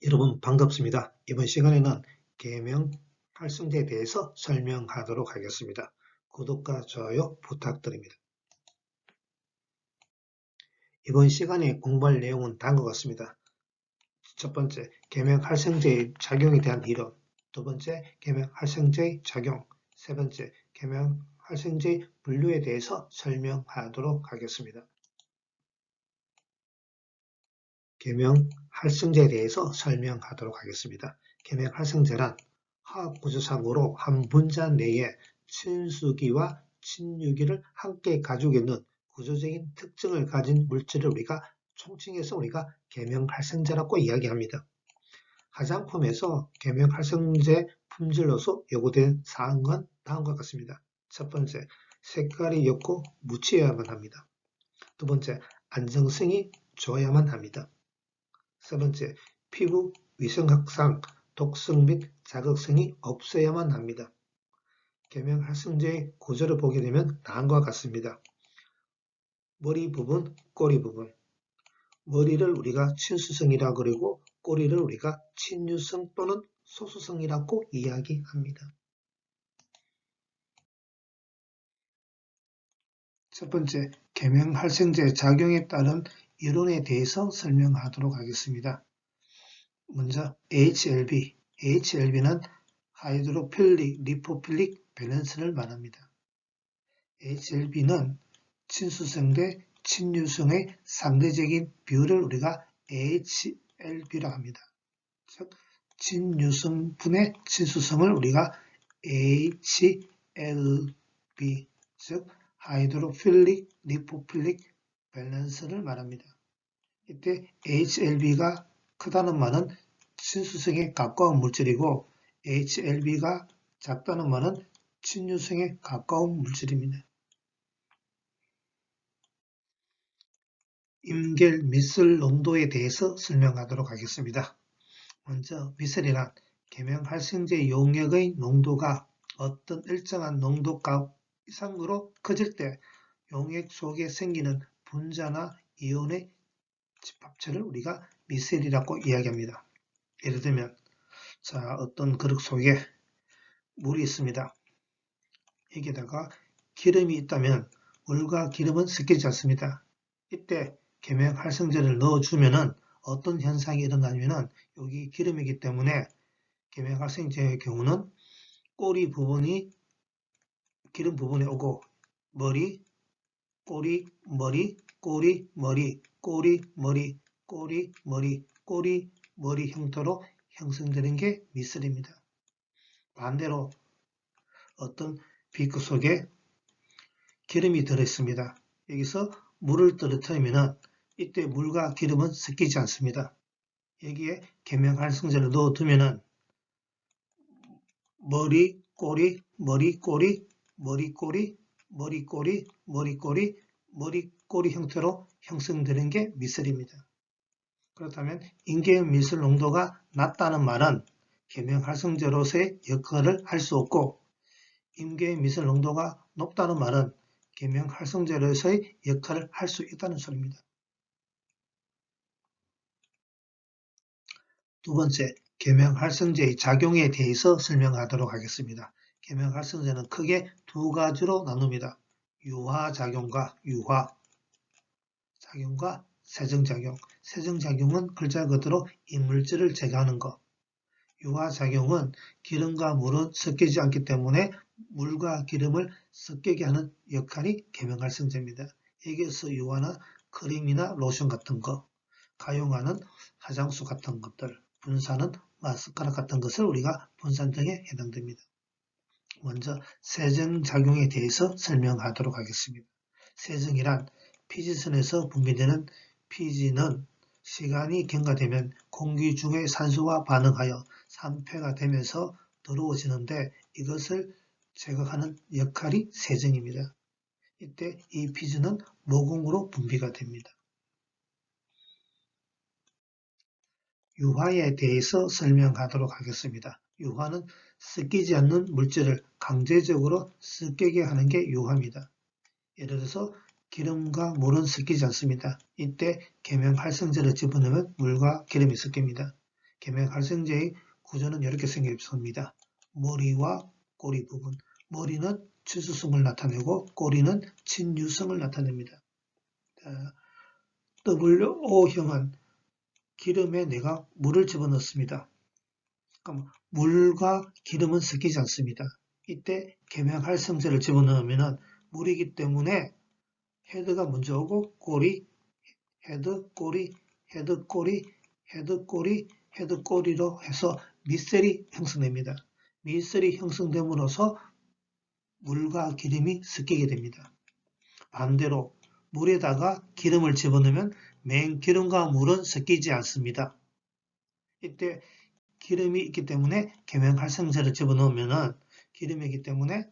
여러분 반갑습니다. 이번 시간에는 계명 활성제에 대해서 설명하도록 하겠습니다. 구독과 좋아요 부탁드립니다. 이번 시간에 공부할 내용은 다음과 같습니다. 첫 번째, 계명 활성제의 작용에 대한 이론. 두 번째, 계명 활성제의 작용. 세 번째, 계명 활성제의 분류에 대해서 설명하도록 하겠습니다. 계명 활성제에 대해서 설명하도록 하겠습니다. 계명 활성제란 화학구조상으로 한 분자 내에 친수기와 친유기를 함께 가지고 있는 구조적인 특징을 가진 물질을 우리가 총칭해서 우리가 계명 활성제라고 이야기합니다. 화장품에서 계명 활성제 품질로서 요구된 사항은 다음과 같습니다. 첫 번째, 색깔이 옅고 묻혀야만 합니다. 두 번째, 안정성이 좋아야만 합니다. 세 번째, 피부 위생학상 독성 및 자극성이 없어야만 합니다. 계명 활성제의 구조를 보게 되면 다음과 같습니다. 머리 부분, 꼬리 부분. 머리를 우리가 친수성이라고 그러고 꼬리를 우리가 친유성 또는 소수성이라고 이야기합니다. 첫 번째, 계명 활성제 작용에 따른 이론에 대해서 설명하도록 하겠습니다. 먼저 HLB. HLB는 하이드로필릭 리포필릭 밸런스를 말합니다. HLB는 친수성 대 친유성의 상대적인 비율을 우리가 HLB라 합니다. 즉, 친유성분의 친수성을 우리가 HLB, 즉 하이드로필릭 리포필릭 밸런스를 말합니다. 이때 HLB가 크다는 말은 친수성에 가까운 물질이고 HLB가 작다는 말은 친유성에 가까운 물질입니다. 임겔 미슬 농도에 대해서 설명하도록 하겠습니다. 먼저 미슬이란 계명 활성제 용액의 농도가 어떤 일정한 농도값 이상으로 커질 때 용액 속에 생기는 분자나 이온의 집합체를 우리가 미셀이라고 이야기합니다. 예를 들면 어떤 그릇 속에 물이 있습니다. 여기에다가 기름이 있다면 물과 기름은 섞이지 않습니다. 이때 계명 활성제를 넣어주면은 어떤 현상이 일어나냐면은 여기 기름이기 때문에 계명 활성제의 경우는 꼬리 부분이 기름 부분에 오고 머리, 꼬리, 머리, 꼬리, 머리, 꼬리, 머리, 꼬리, 머리, 꼬리, 머리 형태로 형성되는 게 미슬입니다. 반대로 어떤 비크 속에 기름이 들어있습니다. 여기서 물을 떨어뜨리면 이때 물과 기름은 섞이지 않습니다. 여기에 계명 활성제를 넣어두면 머리, 꼬리, 머리, 꼬리, 머리, 꼬리, 머리, 꼬리, 머리, 꼬리, 머리, 꼬리 형태로 형성되는 게 미슬입니다. 그렇다면 임계의 미슬 농도가 낮다는 말은 계명 활성제로서의 역할을 할 수 없고 임계의 미슬 농도가 높다는 말은 계명 활성제로서의 역할을 할 수 있다는 소리입니다. 두 번째, 계명 활성제의 작용에 대해서 설명하도록 하겠습니다. 계명 활성제는 크게 두 가지로 나눕니다. 유화작용과 유화작용과 세정작용. 세정작용은 글자 그대로 이물질을 제거하는 것. 유화작용은 기름과 물은 섞이지 않기 때문에 물과 기름을 섞이게 하는 역할이 계명 활성제입니다. 여기에서 유화는 크림이나 로션 같은 거, 가용하는 화장수 같은 것들, 분사는 마스카라 같은 것을 우리가 분산 등에 해당됩니다. 먼저 세정작용에 대해서 설명하도록 하겠습니다. 세정이란 피지선에서 분비되는 피지는 시간이 경과되면 공기 중의 산소와 반응하여 산패가 되면서 더러워지는데 이것을 제거하는 역할이 세정입니다. 이때 이 피지는 모공으로 분비가 됩니다. 유화에 대해서 설명하도록 하겠습니다. 유화는 섞이지 않는 물질을 강제적으로 섞이게 하는 게 유화입니다. 예를 들어서 기름과 물은 섞이지 않습니다. 이때 계명 활성제를 집어넣으면 물과 기름이 섞입니다. 계면활성제의 구조는 이렇게 생겼습니다. 머리와 꼬리 부분. 머리는 치수성을 나타내고 꼬리는 친유성을 나타냅니다. WO형은 기름에 내가 물을 집어넣습니다. 그럼 물과 기름은 섞이지 않습니다. 이때 계면활성제를 집어넣으면 물이기 때문에 헤드가 먼저 오고 꼬리, 헤드, 꼬리, 헤드, 꼬리, 헤드, 꼬리, 헤드, 꼬리로 해서 미셀이 형성됩니다. 미셀이 형성됨으로써 물과 기름이 섞이게 됩니다. 반대로 물에다가 기름을 집어넣으면 맨 기름과 물은 섞이지 않습니다. 이때 기름이 있기 때문에 계면활성제를 집어넣으면 기름이기 때문에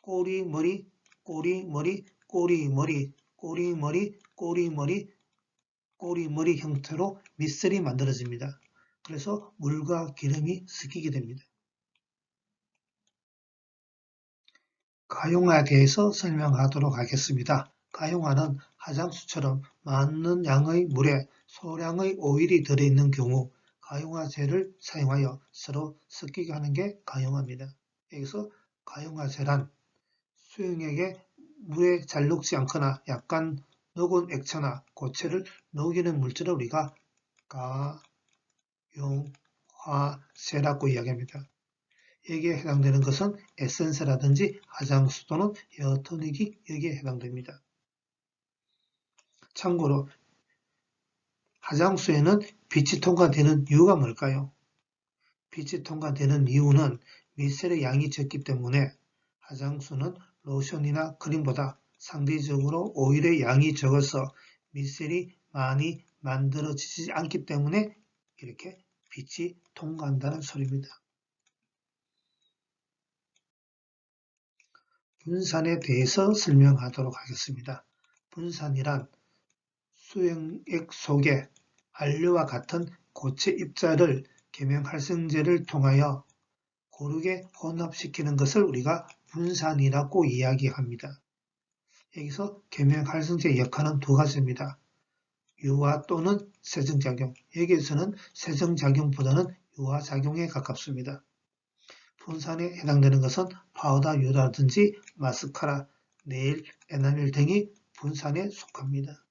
꼬리, 머리, 꼬리, 머리, 꼬리, 머리, 꼬리, 머리, 꼬리, 머리, 꼬리, 머리 형태로 미셀이 만들어집니다. 그래서 물과 기름이 섞이게 됩니다. 가용화에 대해서 설명하도록 하겠습니다. 가용화는 화장수처럼 많은 양의 물에 소량의 오일이 들어있는 경우 가용화제를 사용하여 서로 섞이게 하는 게 가용화입니다. 여기서 가용화제란 수용액에 물에 잘 녹지 않거나 약간 녹은 액체나 고체를 녹이는 물질을 우리가 가용화제라고 이야기합니다. 여기에 해당되는 것은 에센스라든지 화장수 또는 헤어토닉이 여기에 해당됩니다. 참고로 화장수에는 빛이 통과되는 이유가 뭘까요? 빛이 통과되는 이유는 미셀의 양이 적기 때문에 화장수는 로션이나 크림보다 상대적으로 오일의 양이 적어서 미셀이 많이 만들어지지 않기 때문에 이렇게 빛이 통과한다는 소리입니다. 분산에 대해서 설명하도록 하겠습니다. 분산이란 수용액 속에 안료와 같은 고체 입자를 계면활성제를 통하여 고르게 혼합시키는 것을 우리가 분산이라고 이야기합니다. 여기서 계면활성제의 역할은 두 가지입니다. 유화 또는 세정작용. 여기에서는 세정작용보다는 유화작용에 가깝습니다. 분산에 해당되는 것은 파우더 유라든지 마스카라, 네일, 에나멜 등이 분산에 속합니다.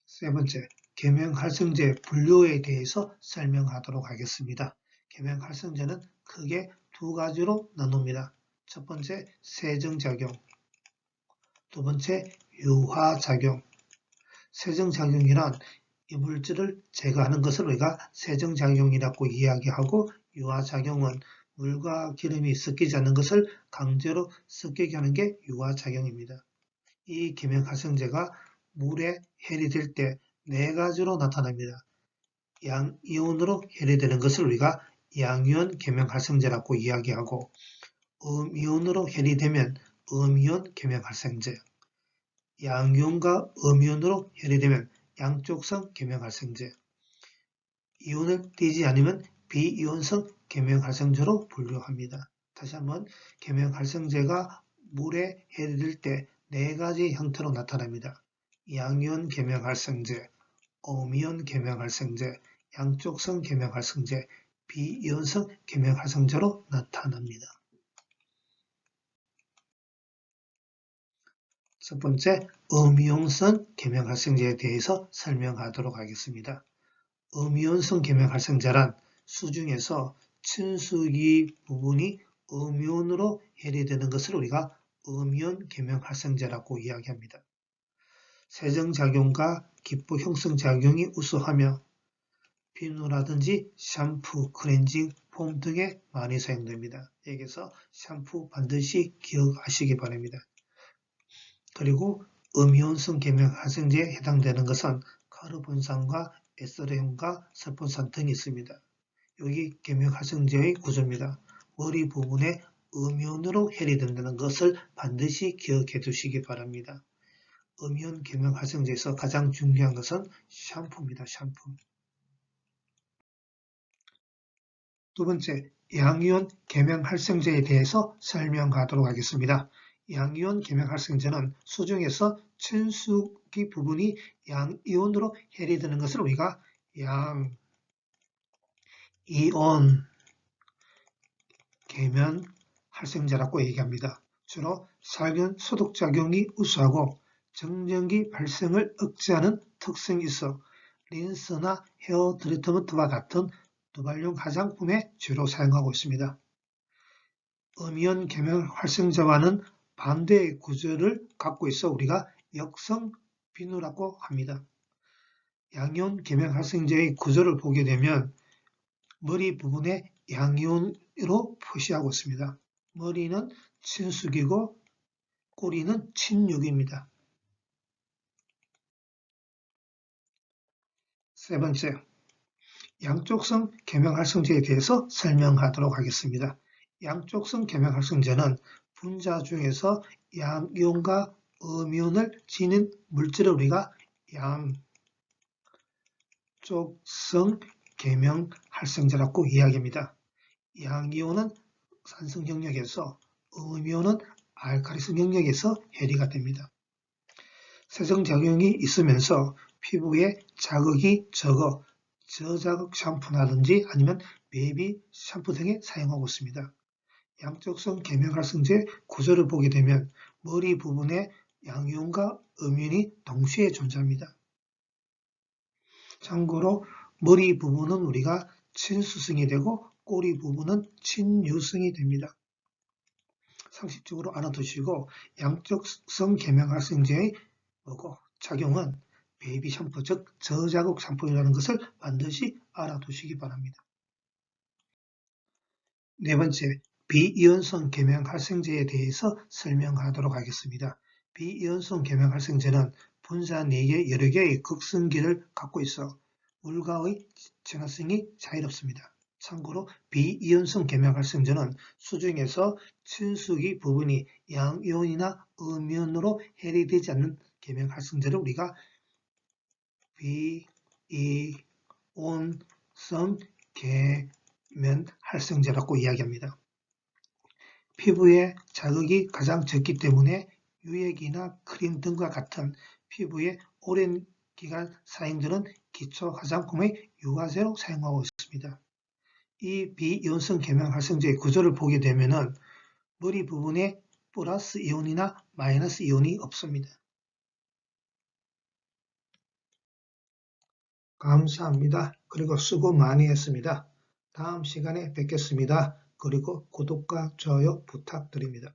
세 번째, 계면활성제 분류에 대해서 설명하도록 하겠습니다. 계면활성제는 크게 두 가지로 나눕니다. 첫 번째, 세정작용. 두 번째, 유화작용. 세정작용이란 이물질을 제거하는 것을 우리가 세정작용이라고 이야기하고 유화작용은 물과 기름이 섞이지 않는 것을 강제로 섞이게 하는 게 유화작용입니다. 이 계면활성제가 물에 해리될 때 네 가지로 나타납니다. 양이온으로 해리되는 것을 우리가 양이온 계면활성제라고 이야기하고 음이온으로 해리되면 음이온 계면활성제, 양이온과 음이온으로 해리되면 양쪽성 계면활성제, 이온을 띄지 않으면 비이온성 계면활성제로 분류합니다. 다시 한번 계면활성제가 물에 해리될 때 네 가지 형태로 나타납니다. 양이온 계면활성제, 음이온 계면활성제, 양쪽성 계면활성제, 비이온성 계면활성제로 나타납니다. 첫 번째, 음이온성 계면활성제에 대해서 설명하도록 하겠습니다. 음이온성 계면활성제란 수중에서 친수기 부분이 음이온으로 해리되는 것을 우리가 음이온 계면활성제라고 이야기합니다. 세정작용과 기포 형성작용이 우수하며 비누라든지 샴푸, 클렌징, 폼 등에 많이 사용됩니다. 여기서 샴푸 반드시 기억하시기 바랍니다. 그리고 음이온성 계면활성제에 해당되는 것은 카르본산과 에스테르온과 설폰산 등이 있습니다. 여기 계면활성제의 구조입니다. 머리 부분에 음이온으로 해리된다는 것을 반드시 기억해 두시기 바랍니다. 음이온 계면활성제에서 가장 중요한 것은 샴푸입니다. 샴푸. 두 번째, 양이온 계면활성제에 대해서 설명하도록 하겠습니다. 양이온 계명 활성제는 수중에서 친수기 부분이 양이온으로 해리되는 것을 우리가 양이온 계면 활성제라고 얘기합니다. 주로 살균 소독작용이 우수하고 정전기 발생을 억제하는 특성이 있어 린스나 헤어 트리트먼트와 같은 도발용 화장품에 주로 사용하고 있습니다. 음이온 계면 활성제와는 반대의 구조를 갖고 있어 우리가 역성 비누라고 합니다. 양이온 계면 활성제의 구조를 보게 되면 머리 부분에 양이온으로 표시하고 있습니다. 머리는 친수기고 꼬리는 친육입니다. 세 번째, 양쪽성 계명 활성제에 대해서 설명하도록 하겠습니다. 양쪽성 계명 활성제는 분자 중에서 양이온과 음이온을 지닌 물질을 우리가 양쪽성 계명 활성제라고 이야기합니다. 양이온은 산성 영역에서 음이온은 알칼리성 영역에서 해리가 됩니다. 세정작용이 있으면서 피부에 자극이 적어 저자극 샴푸라든지 아니면 베이비 샴푸 등에 사용하고 있습니다. 양쪽성 계명 활성제 구조를 보게 되면 머리 부분에 양이온과 음이온이 동시에 존재합니다. 참고로 머리 부분은 우리가 친수성이 되고 꼬리 부분은 친유성이 됩니다. 상식적으로 알아두시고 양쪽성 계명 활성제의 작용은 베이비 샴푸, 즉 저자극 샴푸라는 것을 반드시 알아두시기 바랍니다. 네 번째, 비이온성 계명 활성제에 대해서 설명하도록 하겠습니다. 비이온성 계명 활성제는 분자 4개 여러 개의 극성기를 갖고 있어 물과의 전하성이 자유롭습니다. 참고로 비이온성 계명 활성제는 수중에서 친수기 부분이 양이온이나 음이온으로 해리되지 않는 계명 활성제를 우리가 비이온성 계면 활성제라고 이야기합니다. 피부에 자극이 가장 적기 때문에 유액이나 크림 등과 같은 피부에 오랜 기간 사용되는 기초 화장품의 유화제로 사용하고 있습니다. 이 비이온성 계명 활성제의 구조를 보게 되면은 머리 부분에 플러스 이온이나 마이너스 이온이 없습니다. 감사합니다. 그리고 수고 많이 했습니다. 다음 시간에 뵙겠습니다. 그리고 구독과 좋아요 부탁드립니다.